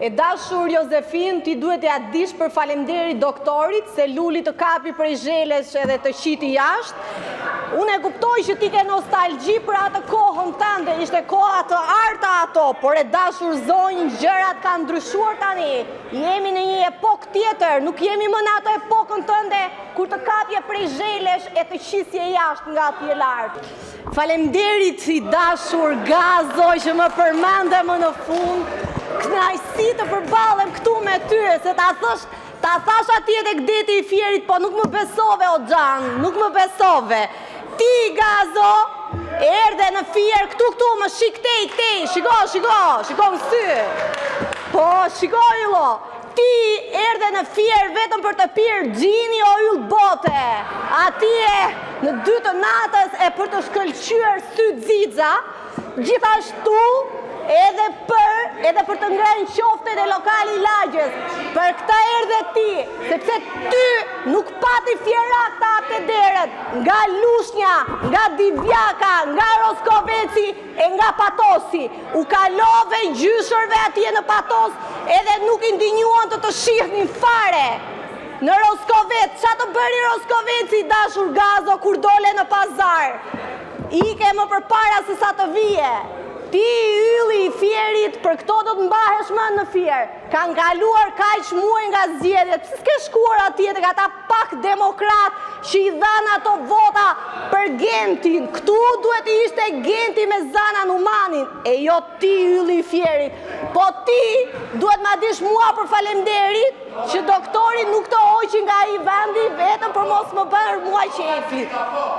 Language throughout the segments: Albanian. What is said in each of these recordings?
E dashur Jozefin, ti duhet ja dish për falemnderit doktorit se luli të kapi prej zhelesh edhe të qiti jashtë. Unë e kuptoj që ti ke nostalgji për atë kohën tënde, ishte koha të arta ato, por e dashur zonjë, gjërat kanë ndryshuar tani. Jemi në një epokë tjetër, nuk jemi më në ato epokën tënde kur të kapje prej zhelesh e të qisje jashtë nga atje lart. Falemnderit i dashur Gazo që më përmende më në fund. Knajsi të përballem këtu me ty, se ta thash atje tek deti i Fierit, po nuk më besove o Xhan, nuk më besove. Ti Gazo erdhe në Fier këtu më shik tej, shiko në sy. Po, shiko illo. Ti erdhe në Fier vetëm për të pirë gjini o yll bote. Atje në 2 të natës e për të shkëlqyer sy xixa, gjithashtu edhe për të ngrënë qoftet e lokali i lagjes. Për këta erdhe ti, sepse ty nuk pati Fierak të hapte deret, nga Lushnja, nga Divjaka, nga Roskoveci e nga Patosi. U kalove gjyshërve atje në Patos edhe nuk i ndinjuan të shihnin fare. Në Roskovec, qa të bëri Roskoveci dashur Gazo kur dole në pazar? Ike më përpara se sa të vije. Ti ylli i Fierit, për këto do të mbahesh më në Fier. Kanë kaluar kaq muaj nga zgjedhjet. Pse s'ke shkuar atje tek ata pak demokrat që i dhanë ato vota për Gentin? Këtu duhet të ishte Genti me Zana Numanin, e jo ti ylli i Fierit. Po ti duhet ma dish mua për falemnderit që doktori nuk të hoqi nga i vendi vetëm për mos më bërë mua qefi.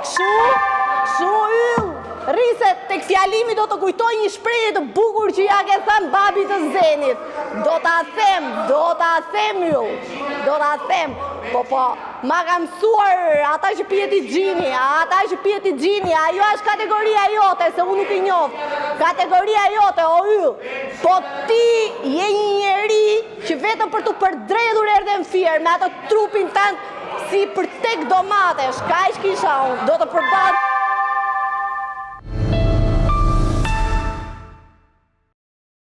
Kështu yll. Rrise, tek fjalimi do të kujtoj një shprehje të bukur që ja ke thënë babi të Zenit. Do ta them ju. Po, ma ka mësuar ata që pjeti gjini, ajo është kategoria jote, se unë nuk i njoh. Kategoria jote, o yll. Po ti je një njeri që vetëm për të përdredhur erdhe në Fier me atë trupin tënd si për tek domatesh, kaq kisha unë, do të përball